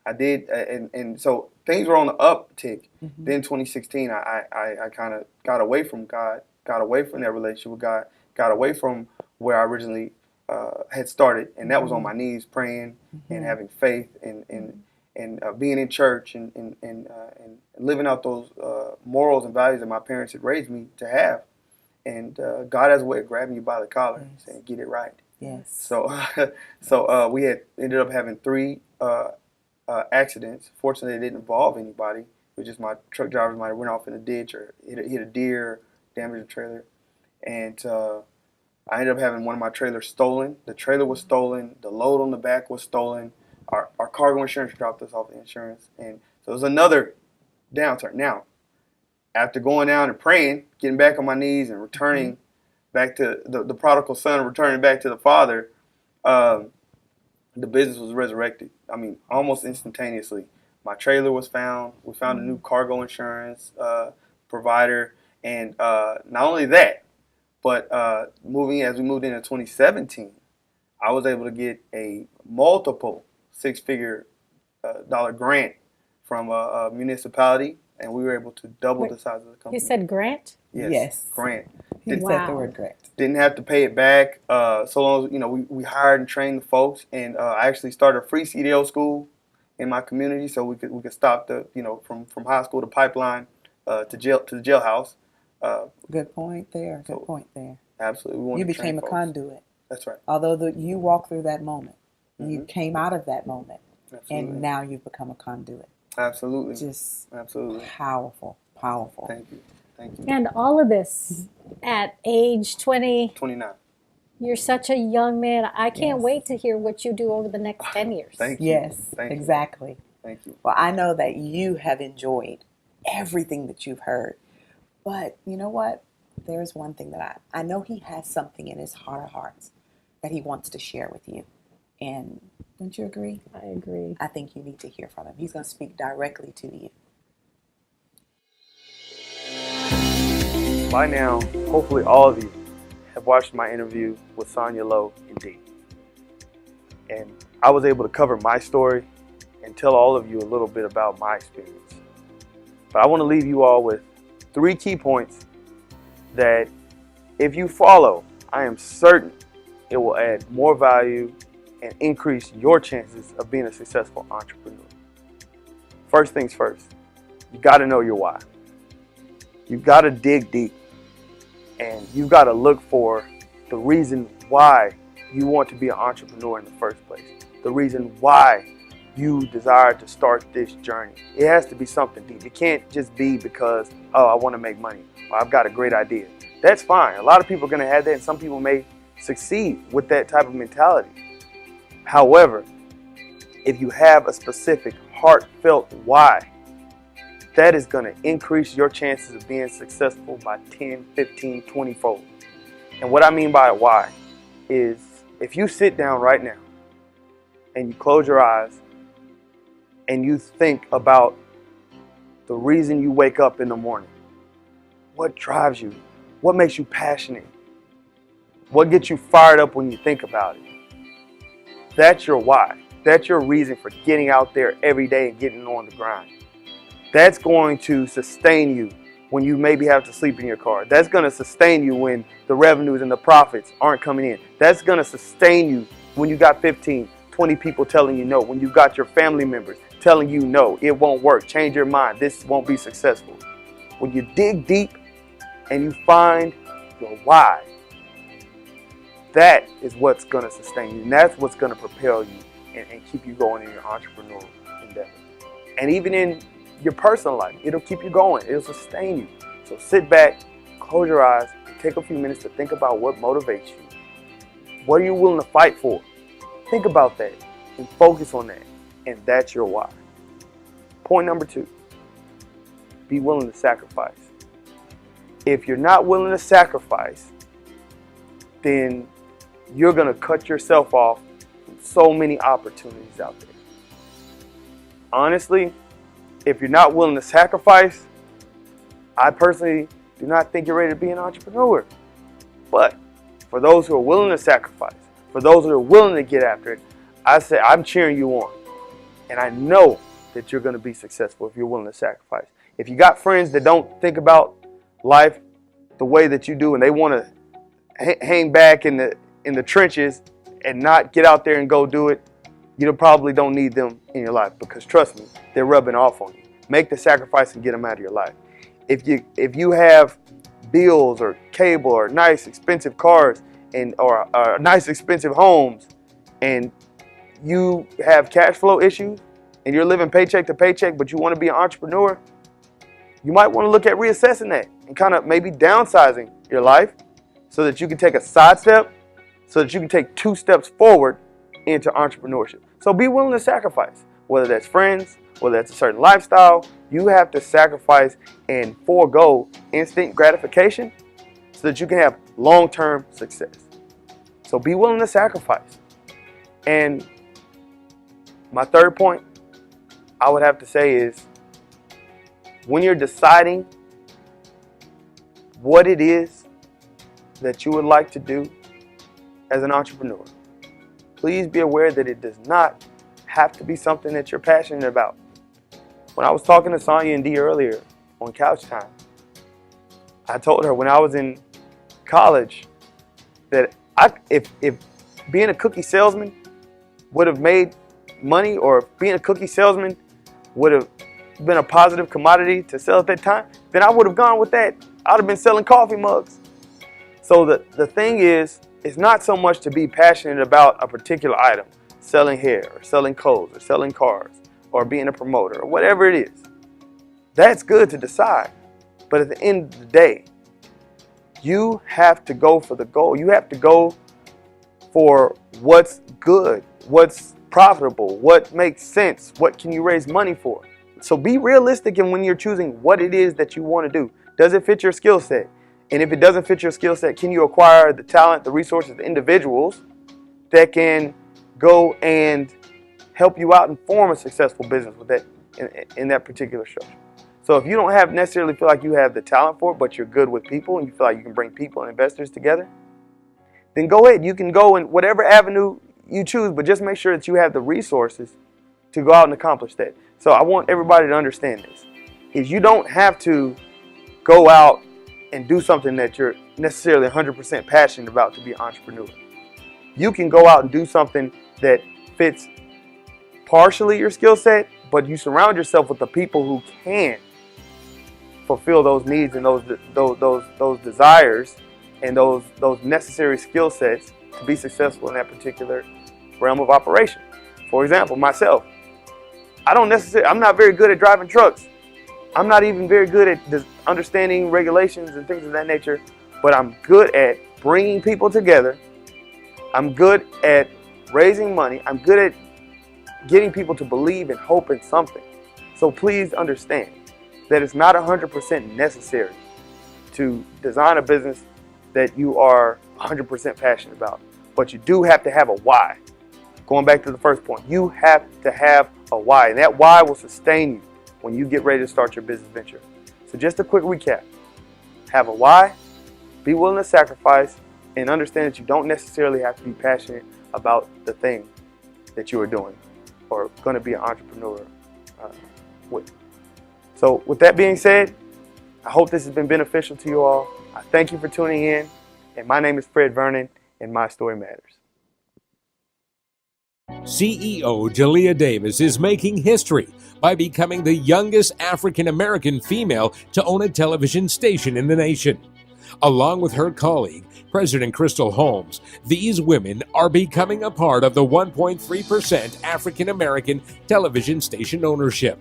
I did, and so things were on the uptick. Then 2016, I kind of got away from God, got away from that relationship with God, got away from where I originally had started, and that was on my knees praying and having faith and being in church and living out those morals and values that my parents had raised me to have. And God has a way of grabbing you by the collar and saying, "Get it right." Yes. So we had ended up having 3 accidents. Fortunately, it didn't involve anybody. It was just my truck driver might have went off in a ditch or hit a deer, damaged a trailer, and I ended up having one of my trailers stolen. The trailer was stolen. The load on the back was stolen. Our cargo insurance dropped us off the insurance, and so it was another downturn. Now, after going down and praying, getting back on my knees and returning back to the prodigal son, returning back to the father, the business was resurrected. I mean, almost instantaneously. My trailer was found. We found a new cargo insurance provider, and not only that, but as we moved into 2017, I was able to get a multiple six-figure dollar grant from a municipality, and we were able to double the size of the company. You said grant? Yes. Grant. He said the word grant. Didn't have to pay it back. So long as, we hired and trained the folks, and I actually started a free CDO school in my community, so we could stop the from high school to pipeline to the jailhouse. Good point there. Absolutely. You became a conduit. That's right. Although you walked through that moment, you came out of that moment, Absolutely. and now you've become a conduit. Absolutely. Just absolutely powerful. Thank you. And all of this at age 29. You're such a young man. I can't wait to hear what you do over the next 10 years. Thank you. Yes, Thank you. exactly. Thank you. Well, I know that you have enjoyed everything that you've heard. But you know what? There's one thing that I know he has something in his heart of hearts that he wants to share with you. And don't you agree? I agree. I think you need to hear from him. He's going to speak directly to you. By now, hopefully all of you have watched my interview with Sonja, Lowe, and Dee. And I was able to cover my story and tell all of you a little bit about my experience. But I want to leave you all with 3 key points that if you follow, I am certain it will add more value and increase your chances of being a successful entrepreneur. First things first, you got to know your why. You've got to dig deep, and you've got to look for the reason why you want to be an entrepreneur in the first place, the reason why you desire to start this journey. It has to be something deep. It can't just be because, I want to make money, or I've got a great idea. That's fine. A lot of people are going to have that, and some people may succeed with that type of mentality. However, if you have a specific heartfelt why, that is going to increase your chances of being successful by 10, 15, 20-fold. And what I mean by why is if you sit down right now and you close your eyes and you think about the reason you wake up in the morning, what drives you, what makes you passionate, what gets you fired up when you think about it, that's your why. That's your reason for getting out there every day and getting on the grind. That's going to sustain you when you maybe have to sleep in your car. That's going to sustain you when the revenues and the profits aren't coming in. That's going to sustain you when you got 15, 20 people telling you no, when you got your family members telling you no, it won't work, change your mind, this won't be successful. When you dig deep and you find your why, that is what's going to sustain you, and that's what's going to propel you and keep you going in your entrepreneurial endeavor. And even in your personal life, it'll keep you going, it'll sustain you. So sit back, close your eyes, and take a few minutes to think about what motivates you. What are you willing to fight for? Think about that and focus on that, and that's your why. Point number 2, be willing to sacrifice. If you're not willing to sacrifice, then you're going to cut yourself off from so many opportunities out there. Honestly, if you're not willing to sacrifice, I personally do not think you're ready to be an entrepreneur. But for those who are willing to sacrifice, for those who are willing to get after it, I say I'm cheering you on. And I know that you're going to be successful if you're willing to sacrifice. If you got friends that don't think about life the way that you do, and they want to hang back in the trenches and not get out there and go do it, you probably don't need them in your life, because trust me, they're rubbing off on you. Make the sacrifice and get them out of your life. If you have bills or cable or nice expensive cars or nice expensive homes, and you have cash flow issues and you're living paycheck to paycheck, but you want to be an entrepreneur, you might want to look at reassessing that and kind of maybe downsizing your life so that you can take a side step, so that you can take 2 steps forward into entrepreneurship. So be willing to sacrifice, whether that's friends, whether that's a certain lifestyle. You have to sacrifice and forego instant gratification so that you can have long-term success. So be willing to sacrifice. And my third point I would have to say is, when you're deciding what it is that you would like to do as an entrepreneur, please be aware that it does not have to be something that you're passionate about. When I was talking to Sonja and Dee earlier on Couch Time, I told her when I was in college that if being a cookie salesman would have made money, or if being a cookie salesman would have been a positive commodity to sell at that time, then I would have gone with that. I would have been selling coffee mugs. So the thing is, it's not so much to be passionate about a particular item, selling hair or selling clothes or selling cars or being a promoter or whatever it is. That's good to decide. But at the end of the day, you have to go for the goal. You have to go for what's good, what's profitable, what makes sense, what can you raise money for. So be realistic in when you're choosing what it is that you want to do. Does it fit your skill set? And if it doesn't fit your skill set, can you acquire the talent, the resources, the individuals that can go and help you out and form a successful business with that in that particular structure? So if you don't necessarily feel like you have the talent for it, but you're good with people and you feel like you can bring people and investors together, then go ahead. You can go in whatever avenue you choose, but just make sure that you have the resources to go out and accomplish that. So I want everybody to understand this. Is you don't have to go out and do something that you're necessarily 100% passionate about to be an entrepreneur. You can go out and do something that fits partially your skill set, but you surround yourself with the people who can fulfill those needs and those desires and those necessary skill sets to be successful in that particular realm of operation. For example, myself, I'm not very good at driving trucks. I'm not even very good at understanding regulations and things of that nature, but I'm good at bringing people together. I'm good at raising money. I'm good at getting people to believe and hope in something. So please understand that it's not 100% necessary to design a business that you are 100% passionate about, but you do have to have a why. Going back to the first point, you have to have a why, and that why will sustain you when you get ready to start your business venture. So just a quick recap. Have a why, be willing to sacrifice, and understand that you don't necessarily have to be passionate about the thing that you are doing or going to be an entrepreneur with. So with that being said, I hope this has been beneficial to you all. I thank you for tuning in, and my name is Fred Vernon, and my story matters. CEO Delia Davis is making history by becoming the youngest African-American female to own a television station in the nation. Along with her colleague, President Crystal Holmes, these women are becoming a part of the 1.3% African-American television station ownership.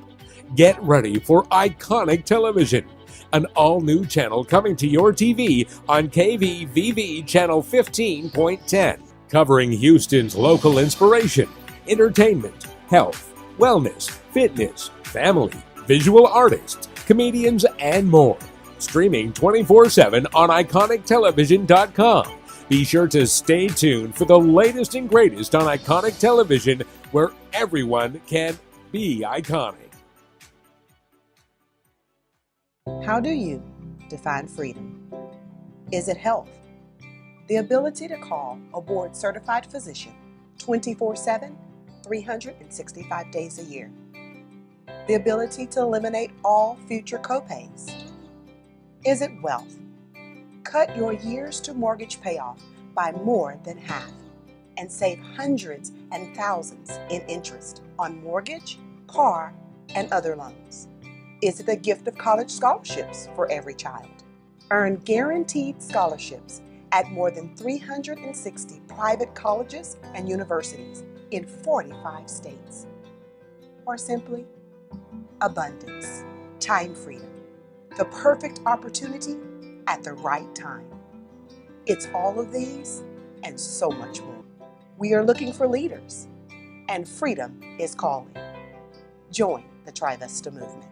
Get ready for iconic television, an all-new channel coming to your TV on KVVV channel 15.10. Covering Houston's local inspiration, entertainment, health, wellness, fitness, family, visual artists, comedians, and more. Streaming 24/7 on iconictelevision.com. Be sure to stay tuned for the latest and greatest on Iconic Television, where everyone can be iconic. How do you define freedom? Is it health? The ability to call a board-certified physician 24/7, 365 days a year. The ability to eliminate all future copays. Is it wealth? Cut your years to mortgage payoff by more than half and save hundreds and thousands in interest on mortgage, car, and other loans. Is it the gift of college scholarships for every child? Earn guaranteed scholarships at more than 360 private colleges and universities in 45 states. Or simply, abundance, time freedom, the perfect opportunity at the right time. It's all of these and so much more. We are looking for leaders, and freedom is calling. Join the Trivesta movement.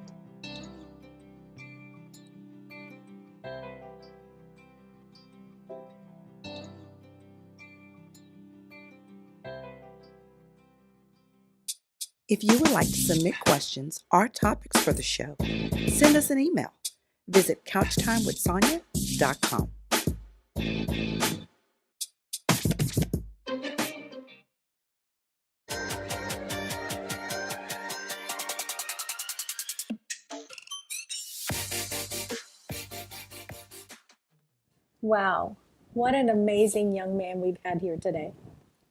If you would like to submit questions or topics for the show, send us an email. Visit couchtimewithsonya.com. Wow, what an amazing young man we've had here today.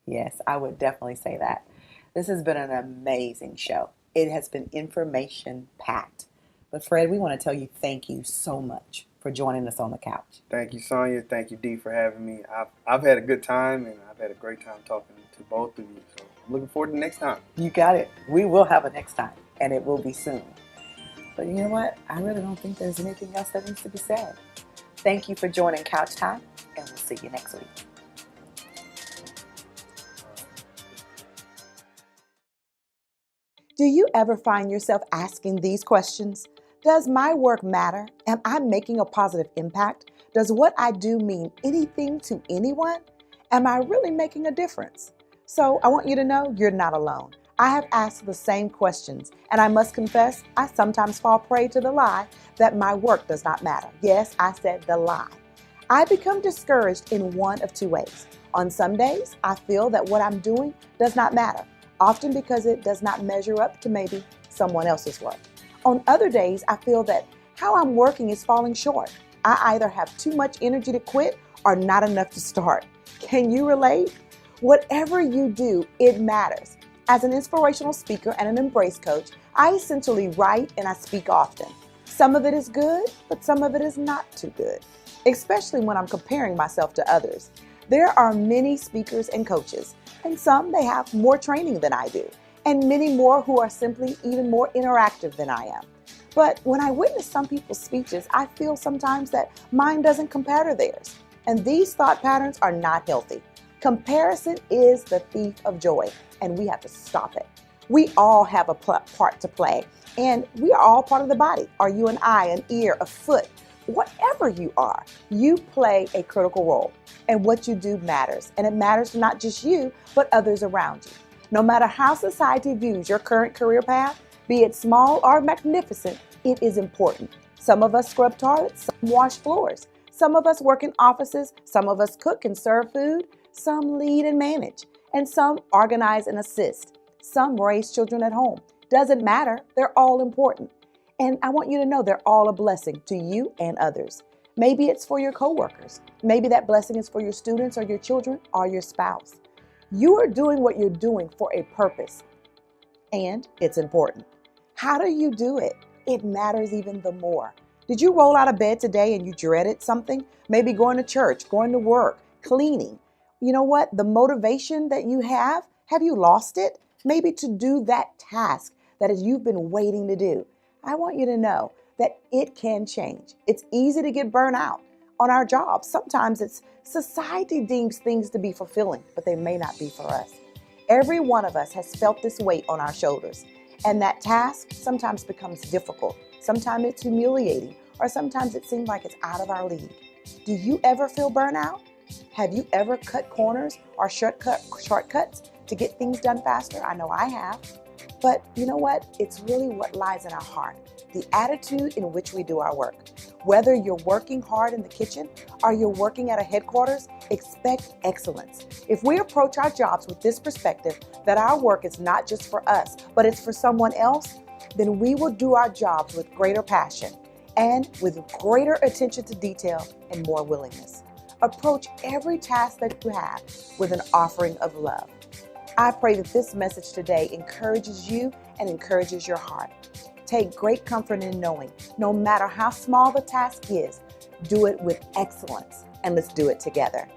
Yes, I would definitely say that. This has been an amazing show. It has been information-packed. But Fred, we want to tell you thank you so much for joining us on the couch. Thank you, Sonja. Thank you, Dee, for having me. I've had a good time, and I've had a great time talking to both of you. So I'm looking forward to the next time. You got it. We will have a next time, and it will be soon. But you know what? I really don't think there's anything else that needs to be said. Thank you for joining Couch Time, and we'll see you next week. Do you ever find yourself asking these questions? Does my work matter? Am I making a positive impact? Does what I do mean anything to anyone? Am I really making a difference? So I want you to know you're not alone. I have asked the same questions, and I must confess, I sometimes fall prey to the lie that my work does not matter. Yes, I said the lie. I become discouraged in one of two ways. On some days, I feel that what I'm doing does not matter, often because it does not measure up to maybe someone else's work. On other days, I feel that how I'm working is falling short. I either have too much energy to quit or not enough to start. Can you relate? Whatever you do, it matters. As an inspirational speaker and an embrace coach, I essentially write and I speak often. Some of it is good, but some of it is not too good, especially when I'm comparing myself to others. There are many speakers and coaches, and some they have more training than I do, and many more who are simply even more interactive than I am. But when I witness some people's speeches, I feel sometimes that mine doesn't compare to theirs. And these thought patterns are not healthy. Comparison is the thief of joy, and we have to stop it. We all have a part to play, and we are all part of the body. Are you an eye, an ear, a foot? Whatever you are, you play a critical role, and what you do matters. And it matters to not just you, but others around you. No matter how society views your current career path, be it small or magnificent, it is important. Some of us scrub toilets, some wash floors. Some of us work in offices, some of us cook and serve food, some lead and manage, and some organize and assist. Some raise children at home. Doesn't matter, they're all important. And I want you to know they're all a blessing to you and others. Maybe it's for your coworkers. Maybe that blessing is for your students or your children or your spouse. You are doing what you're doing for a purpose, and it's important. How do you do it? It matters even the more. Did you roll out of bed today and you dreaded something? Maybe going to church, going to work, cleaning. You know what? The motivation that you have you lost it? Maybe to do that task that is you've been waiting to do. I want you to know that it can change. It's easy to get burnt out on our jobs. Sometimes it's society deems things to be fulfilling, but they may not be for us. Every one of us has felt this weight on our shoulders, and that task sometimes becomes difficult. Sometimes it's humiliating, or sometimes it seems like it's out of our league. Do you ever feel burnout? Have you ever cut corners or shortcuts to get things done faster? I know I have. But you know what? It's really what lies in our heart. the attitude in which we do our work. Whether you're working hard in the kitchen or you're working at a headquarters, expect excellence. If we approach our jobs with this perspective that our work is not just for us, but it's for someone else, then we will do our jobs with greater passion and with greater attention to detail and more willingness. Approach every task that you have with an offering of love. I pray that this message today encourages you and encourages your heart. Take great comfort in knowing, no matter how small the task is, do it with excellence, and let's do it together.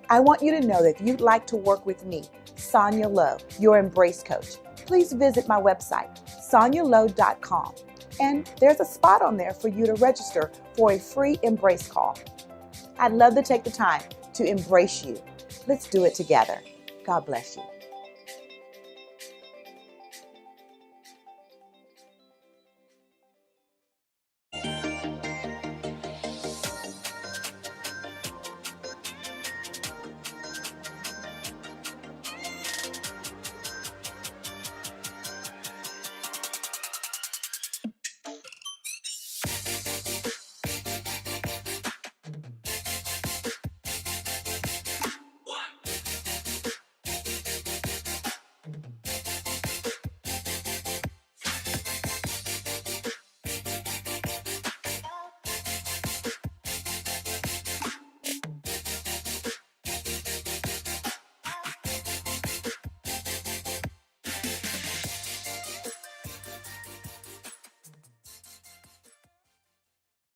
I want you to know that if you'd like to work with me, Sonja Lowe, your Embrace Coach, please visit my website, sonjalowe.com. And there's a spot on there for you to register for a free Embrace call. I'd love to take the time to embrace you. Let's do it together. God bless you.